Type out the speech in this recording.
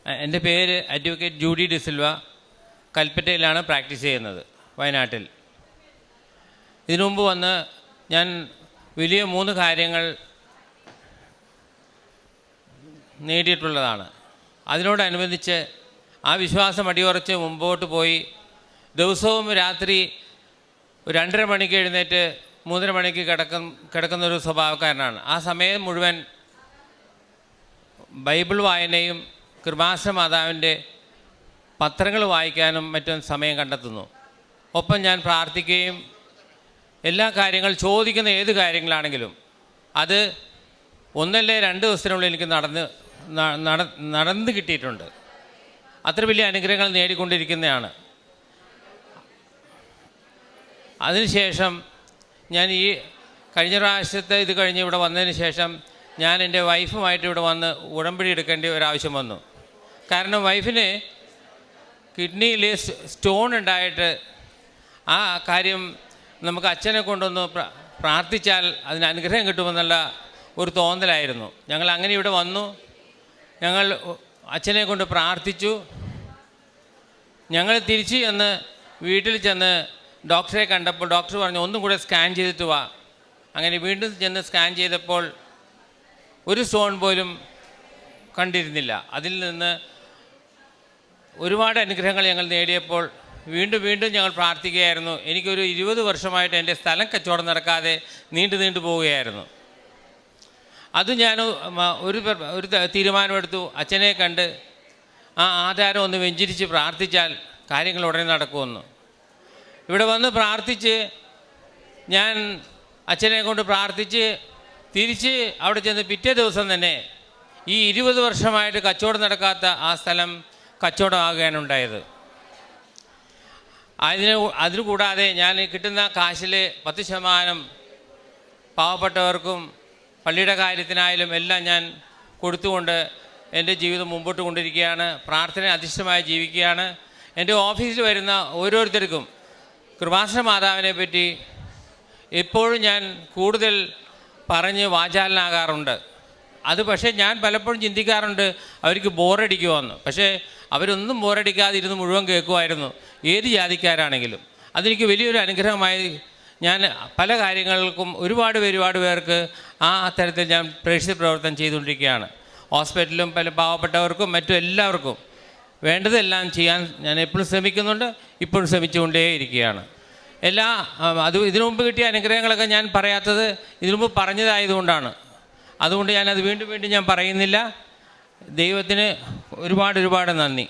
എൻ്റെ പേര് advocate Judy De Silva. കൽപ്പറ്റയിലാണ് practice ചെയ്യുന്നത്, വയനാട്ടിൽ. ഇതിനു മുമ്പ് വന്ന് ഞാൻ വലിയ 3 കാര്യങ്ങൾ നേടിയിട്ടുള്ളതാണ്. അതിനോടനുബന്ധിച്ച് ആ വിശ്വാസം അടിയുറച്ച് മുമ്പോട്ട് പോയി ദിവസവും രാത്രി 2:30 മണിക്ക് എഴുന്നേറ്റ് 3:30 മണിക്ക് കിടക്കുന്നൊരു സ്വഭാവക്കാരനാണ്. ആ സമയം മുഴുവൻ ബൈബിൾ വായനയും കൃപാസന മാതാവിൻ്റെ പത്രങ്ങൾ വായിക്കാനും മറ്റും സമയം കണ്ടെത്തുന്നു. ഒപ്പം ഞാൻ പ്രാർത്ഥിക്കുകയും എല്ലാ കാര്യങ്ങൾ ചോദിക്കുന്ന ഏത് കാര്യങ്ങളാണെങ്കിലും അത് 1 അല്ലെങ്കിൽ 2 ദിവസത്തിനുള്ളിൽ എനിക്ക് നടന്ന് കിട്ടിയിട്ടുണ്ട്. അത്ര വലിയ അനുഗ്രഹങ്ങൾ നേടിക്കൊണ്ടിരിക്കുന്നതാണ്. അതിനുശേഷം ഞാൻ ഈ കഴിഞ്ഞ പ്രാവശ്യത്തെ ഇത് കഴിഞ്ഞ് ഇവിടെ വന്നതിന് ശേഷം ഞാൻ എൻ്റെ വൈഫുമായിട്ട് ഇവിടെ വന്ന് ഉടമ്പടി എടുക്കേണ്ട ഒരാവശ്യം വന്നു. കാരണം വൈഫിന് കിഡ്നിയിൽ സ്റ്റോൺ ഉണ്ടായിട്ട് ആ കാര്യം നമുക്ക് അച്ഛനെ കൊണ്ടൊന്ന് പ്രാർത്ഥിച്ചാൽ അതിന് അനുഗ്രഹം കിട്ടുമെന്നുള്ള ഒരു തോന്നലായിരുന്നു. ഞങ്ങൾ അങ്ങനെ ഇവിടെ വന്നു. ഞങ്ങൾ അച്ഛനെ കൊണ്ട് പ്രാർത്ഥിച്ചു. ഞങ്ങൾ തിരിച്ച് വീട്ടിൽ ചെന്ന് ഡോക്ടറെ കണ്ടപ്പോൾ ഡോക്ടർ പറഞ്ഞു ഒന്നും കൂടെ സ്കാൻ ചെയ്തിട്ട് വാ. അങ്ങനെ വീണ്ടും ചെന്ന് സ്കാൻ ചെയ്തപ്പോൾ ഒരു സ്റ്റോൺ പോലും കണ്ടിരുന്നില്ല. അതിൽ നിന്ന് ഒരുപാട് അനുഗ്രഹങ്ങൾ ഞങ്ങൾ നേടിയപ്പോൾ വീണ്ടും ഞങ്ങൾ പ്രാർത്ഥിക്കുകയായിരുന്നു. എനിക്കൊരു 20 വർഷമായിട്ട് എൻ്റെ സ്ഥലം കച്ചവടം നടക്കാതെ നീണ്ടു പോവുകയായിരുന്നു. അത് ഞാൻ ഒരു തീരുമാനമെടുത്തു. അച്ഛനെ കണ്ട് ആ ആധാരം ഒന്ന് വെഞ്ചരിച്ച് പ്രാർത്ഥിച്ചാൽ കാര്യങ്ങൾ ഉടനെ നടക്കുമെന്ന്. ഇവിടെ വന്ന് പ്രാർത്ഥിച്ച് ഞാൻ അച്ഛനെ കൊണ്ട് പ്രാർത്ഥിച്ച് തിരിച്ച് അവിടെ ചെന്ന് പിറ്റേ ദിവസം തന്നെ ഈ 20 വർഷമായിട്ട് കച്ചവടം നടക്കാത്ത ആ സ്ഥലം കച്ചവടമാകാനുണ്ടായത്. അതിനുകൂടാതെ ഞാൻ കിട്ടുന്ന കാശിൽ 10% പാവപ്പെട്ടവർക്കും പള്ളിയുടെ കാര്യത്തിനായാലും എല്ലാം ഞാൻ കൊടുത്തുകൊണ്ട് എൻ്റെ ജീവിതം മുമ്പോട്ട് കൊണ്ടിരിക്കുകയാണ്. പ്രാർത്ഥന അധിഷ്ഠിതമായി ജീവിക്കുകയാണ്. എൻ്റെ ഓഫീസിൽ വരുന്ന ഓരോരുത്തർക്കും കൃപാസന മാതാവിനെ പറ്റി എപ്പോഴും ഞാൻ കൂടുതൽ പറഞ്ഞ് വാചാലനാകാറുണ്ട്. അത് പക്ഷേ ഞാൻ പലപ്പോഴും ചിന്തിക്കാറുണ്ട് അവർക്ക് ബോറടിക്കുമെന്ന്. പക്ഷേ അവരൊന്നും ബോറടിക്കാതെ ഇരുന്ന് മുഴുവൻ കേൾക്കുമായിരുന്നു, ഏത് ജാതിക്കാരാണെങ്കിലും. അതെനിക്ക് വലിയൊരു അനുഗ്രഹമായി. ഞാൻ പല കാര്യങ്ങൾക്കും ഒരുപാട് പേർക്ക് ആ തരത്തിൽ ഞാൻ പ്രേക്ഷിത പ്രവർത്തനം ചെയ്തുകൊണ്ടിരിക്കുകയാണ്. ഹോസ്പിറ്റലിലും പല പാവപ്പെട്ടവർക്കും മറ്റും എല്ലാവർക്കും വേണ്ടതെല്ലാം ചെയ്യാൻ ഞാൻ എപ്പോഴും ശ്രമിക്കുന്നുണ്ട്, ഇപ്പോഴും ശ്രമിച്ചുകൊണ്ടേയിരിക്കുകയാണ്. ഇതിനു മുമ്പ് കിട്ടിയ അനുഗ്രഹങ്ങളൊക്കെ ഞാൻ പറയാത്തത് ഇതിനു മുമ്പ് പറഞ്ഞതായതുകൊണ്ടാണ്. അതുകൊണ്ട് ഞാനത് വീണ്ടും ഞാൻ പറയുന്നില്ല. ദൈവത്തിന് ഒരുപാട് നന്ദി.